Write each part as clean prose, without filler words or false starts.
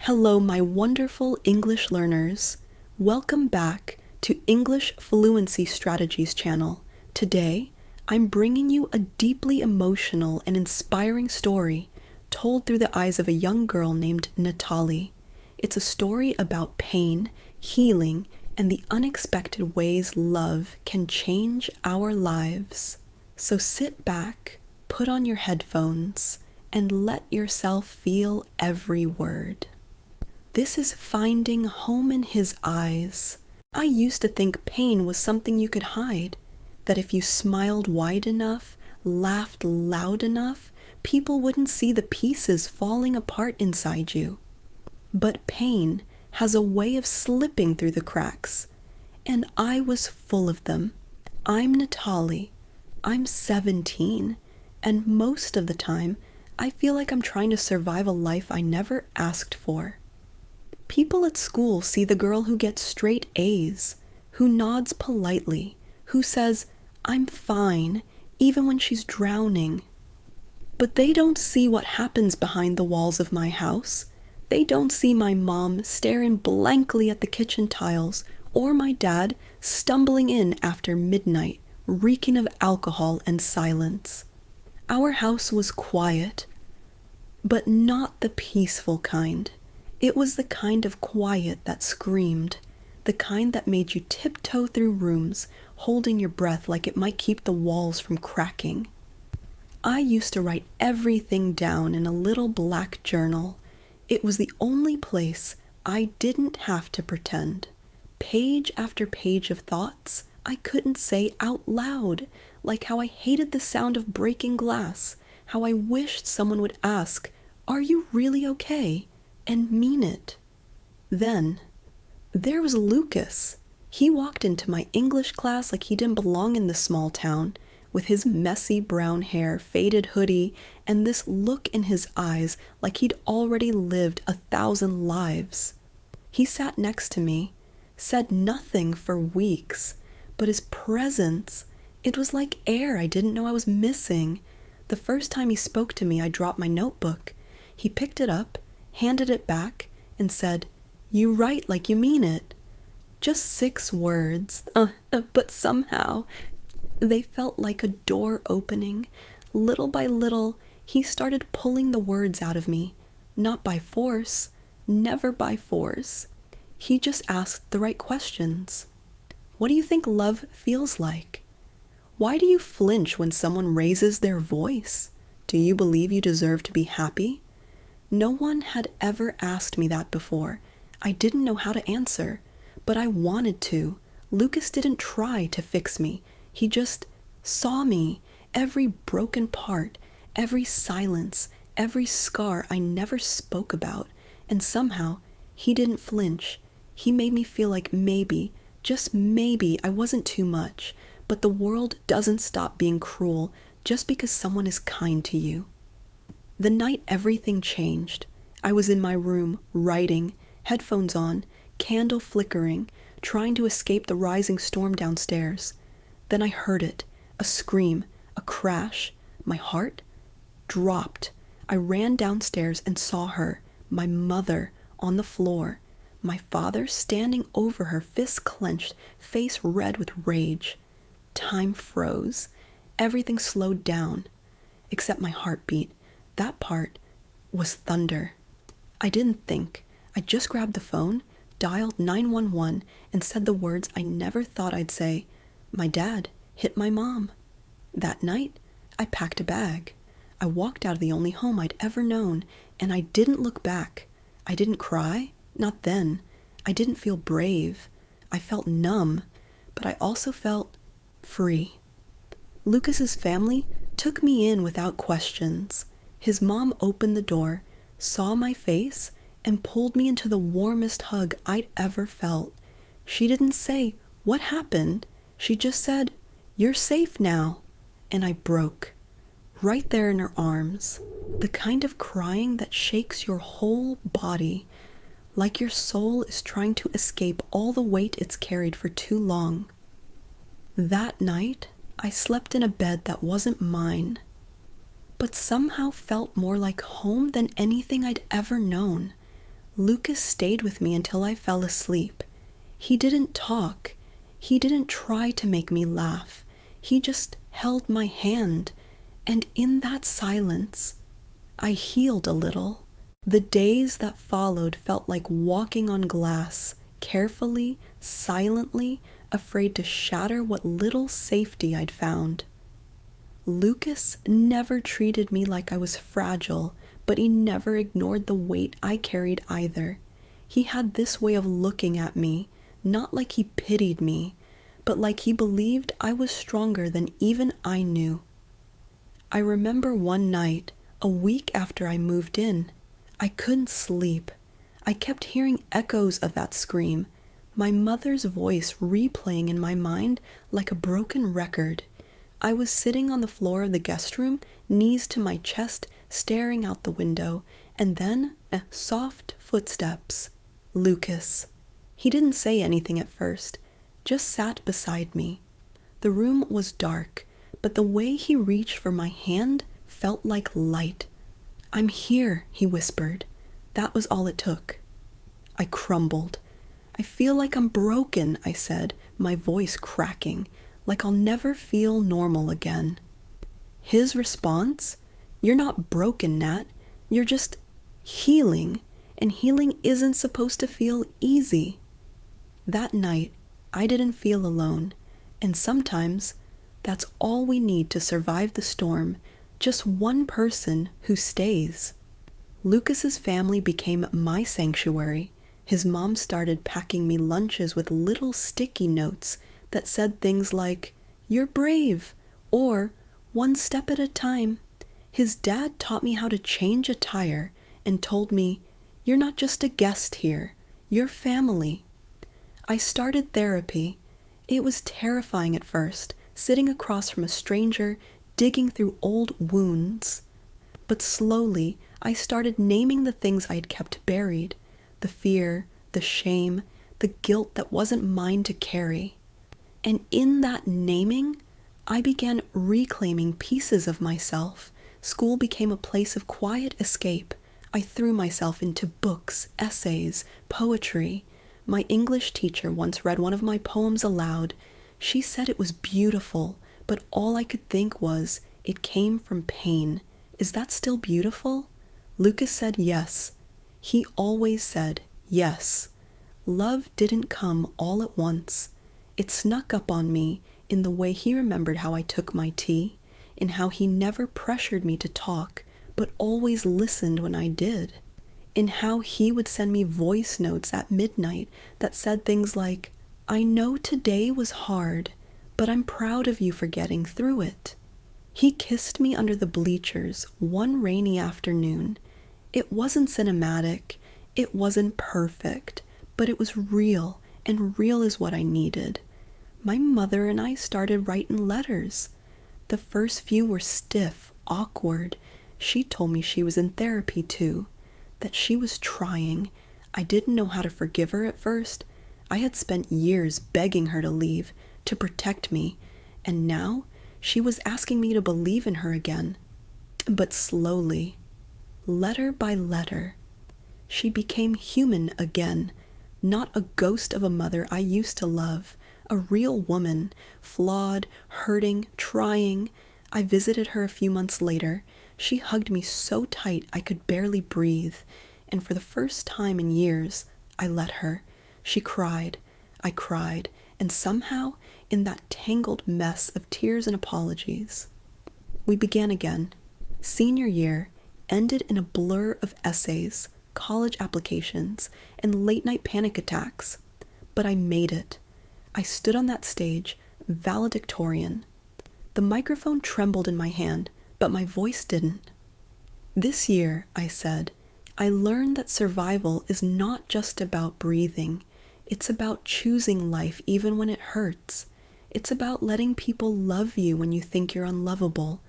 Hello, my wonderful English learners. Welcome back to English Fluency Strategies channel. Today, I'm bringing you a deeply emotional and inspiring story told through the eyes of a young girl named Natali. It's a story about pain, healing, and the unexpected ways love can change our lives. So sit back, put on your headphones, and let yourself feel every word. This is finding home in his eyes. I used to think pain was something you could hide, that if you smiled wide enough, laughed loud enough, people wouldn't see the pieces falling apart inside you. But pain has a way of slipping through the cracks, and I was full of them. I'm Natali. I'm 17, and most of the time, I feel like I'm trying to survive a life I never asked for. People at school see the girl who gets straight A's, who nods politely, who says, "I'm fine," even when she's drowning. But they don't see what happens behind the walls of my house. They don't see my mom staring blankly at the kitchen tiles, or my dad stumbling in after midnight, reeking of alcohol and silence. Our house was quiet, but not the peaceful kind. It was the kind of quiet that screamed, the kind that made you tiptoe through rooms, holding your breath like it might keep the walls from cracking. I used to write everything down in a little black journal. It was the only place I didn't have to pretend. Page after page of thoughts I couldn't say out loud, like how I hated the sound of breaking glass, how I wished someone would ask, "Are you really okay?" and mean it. Then, there was Lucas. He walked into my English class like he didn't belong in this small town, with his messy brown hair, faded hoodie, and this look in his eyes like he'd already lived 1,000 lives. He sat next to me, said nothing for weeks, but his presence, it was like air I didn't know I was missing. The first time he spoke to me, I dropped my notebook. He picked it up, handed it back, and said, "You write like you mean it." Just 6 words, but somehow they felt like a door opening. Little by little, he started pulling the words out of me, not by force, never by force. He just asked the right questions. What do you think love feels like? Why do you flinch when someone raises their voice? Do you believe you deserve to be happy? No one had ever asked me that before. I didn't know how to answer, but I wanted to. Lucas didn't try to fix me. He just saw me, every broken part, every silence, every scar I never spoke about, and somehow he didn't flinch. He made me feel like maybe, just maybe, I wasn't too much, but the world doesn't stop being cruel just because someone is kind to you. The night everything changed, I was in my room, writing, headphones on, candle flickering, trying to escape the rising storm downstairs. Then I heard it, a scream, a crash. My heart dropped. I ran downstairs and saw her, my mother, on the floor, my father standing over her, fists clenched, face red with rage. Time froze. Everything slowed down, except my heartbeat. That part was thunder. I didn't think. I just grabbed the phone, dialed 911, and said the words I never thought I'd say. My dad hit my mom. That night, I packed a bag. I walked out of the only home I'd ever known, and I didn't look back. I didn't cry, not then. I didn't feel brave. I felt numb, but I also felt free. Lucas's family took me in without questions. His mom opened the door, saw my face, and pulled me into the warmest hug I'd ever felt. She didn't say, "What happened?" She just said, "You're safe now." And I broke, right there in her arms. The kind of crying that shakes your whole body, like your soul is trying to escape all the weight it's carried for too long. That night, I slept in a bed that wasn't mine, but somehow felt more like home than anything I'd ever known. Lucas stayed with me until I fell asleep. He didn't talk. He didn't try to make me laugh. He just held my hand, and in that silence, I healed a little. The days that followed felt like walking on glass, carefully, silently, afraid to shatter what little safety I'd found. Lucas never treated me like I was fragile, but he never ignored the weight I carried either. He had this way of looking at me, not like he pitied me, but like he believed I was stronger than even I knew. I remember one night, a week after I moved in, I couldn't sleep. I kept hearing echoes of that scream, my mother's voice replaying in my mind like a broken record. I was sitting on the floor of the guest room, knees to my chest, staring out the window, and then soft footsteps. Lucas. He didn't say anything at first, just sat beside me. The room was dark, but the way he reached for my hand felt like light. "I'm here," he whispered. That was all it took. I crumbled. "I feel like I'm broken," I said, my voice cracking, like I'll never feel normal again. His response? "You're not broken, Nat. You're just healing, and healing isn't supposed to feel easy." That night, I didn't feel alone, and sometimes that's all we need to survive the storm, just one person who stays. Lucas's family became my sanctuary. His mom started packing me lunches with little sticky notes that said things like, "You're brave," or "One step at a time." His dad taught me how to change a tire and told me, "You're not just a guest here, you're family." I started therapy. It was terrifying at first, sitting across from a stranger, digging through old wounds. But slowly, I started naming the things I had kept buried, the fear, the shame, the guilt that wasn't mine to carry. And in that naming, I began reclaiming pieces of myself. School became a place of quiet escape. I threw myself into books, essays, poetry. My English teacher once read one of my poems aloud. She said it was beautiful, but all I could think was, it came from pain. Is that still beautiful? Lucas said yes. He always said yes. Love didn't come all at once. It snuck up on me in the way he remembered how I took my tea, in how he never pressured me to talk, but always listened when I did, in how he would send me voice notes at midnight that said things like, "I know today was hard, but I'm proud of you for getting through it." He kissed me under the bleachers one rainy afternoon. It wasn't cinematic, it wasn't perfect, but it was real, and real is what I needed. My mother and I started writing letters. The first few were stiff, awkward. She told me she was in therapy too, that she was trying. I didn't know how to forgive her at first. I had spent years begging her to leave, to protect me, and now she was asking me to believe in her again. But slowly, letter by letter, she became human again, not a ghost of a mother I used to love, a real woman, flawed, hurting, trying. I visited her a few months later. She hugged me so tight I could barely breathe, and for the first time in years, I let her. She cried, I cried, and somehow, in that tangled mess of tears and apologies, we began again. Senior year ended in a blur of essays, college applications, and late-night panic attacks. But I made it. I stood on that stage, valedictorian. The microphone trembled in my hand, but my voice didn't. "This year," I said, "I learned that survival is not just about breathing. It's about choosing life even when it hurts. It's about letting people love you when you think you're unlovable.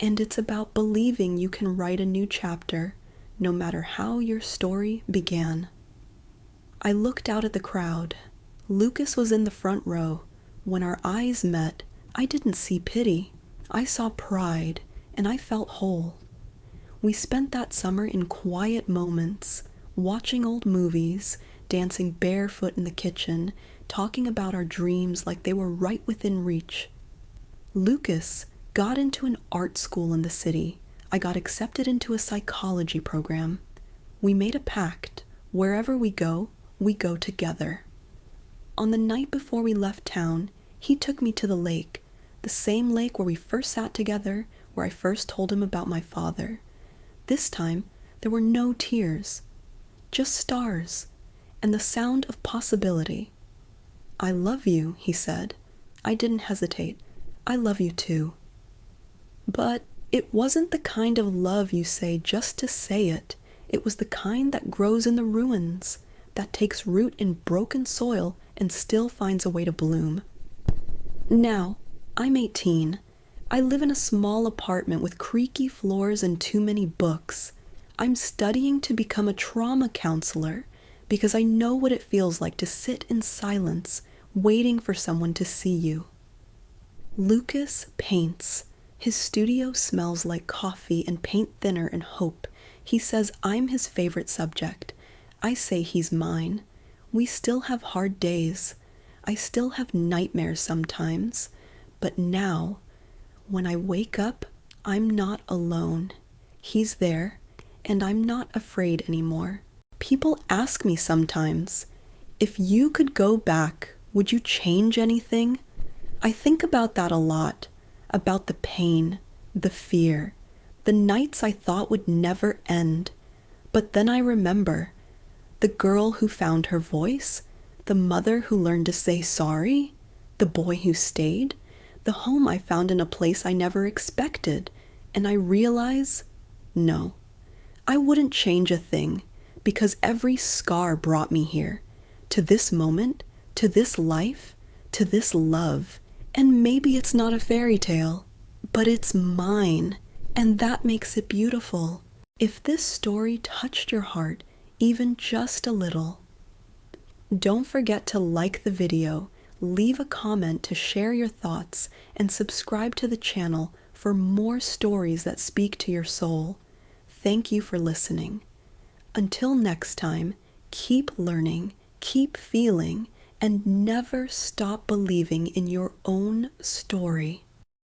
And it's about believing you can write a new chapter, no matter how your story began." I looked out at the crowd. Lucas was in the front row. When our eyes met, I didn't see pity. I saw pride, and I felt whole. We spent that summer in quiet moments, watching old movies, dancing barefoot in the kitchen, talking about our dreams like they were right within reach. Lucas got into an art school in the city. I got accepted into a psychology program. We made a pact. Wherever we go together. On the night before we left town, he took me to the lake, the same lake where we first sat together, where I first told him about my father. This time, there were no tears, just stars, and the sound of possibility. "I love you," he said. I didn't hesitate. "I love you too." But it wasn't the kind of love you say just to say it. It was the kind that grows in the ruins, that takes root in broken soil and still finds a way to bloom. Now, I'm 18. I live in a small apartment with creaky floors and too many books. I'm studying to become a trauma counselor because I know what it feels like to sit in silence, waiting for someone to see you. Lucas paints. His studio smells like coffee and paint thinner and hope. He says I'm his favorite subject. I say he's mine. We still have hard days. I still have nightmares sometimes. But now, when I wake up, I'm not alone. He's there, and I'm not afraid anymore. People ask me sometimes, if you could go back, would you change anything? I think about that a lot, about the pain, the fear, the nights I thought would never end. But then I remember the girl who found her voice, the mother who learned to say sorry, the boy who stayed, the home I found in a place I never expected. And I realize, no, I wouldn't change a thing, because every scar brought me here, to this moment, to this life, to this love. And maybe it's not a fairy tale, but it's mine, and that makes it beautiful. If this story touched your heart even just a little, don't forget to like the video, leave a comment to share your thoughts, and subscribe to the channel for more stories that speak to your soul. Thank you for listening. Until next time, keep learning, keep feeling, and never stop believing in your own story.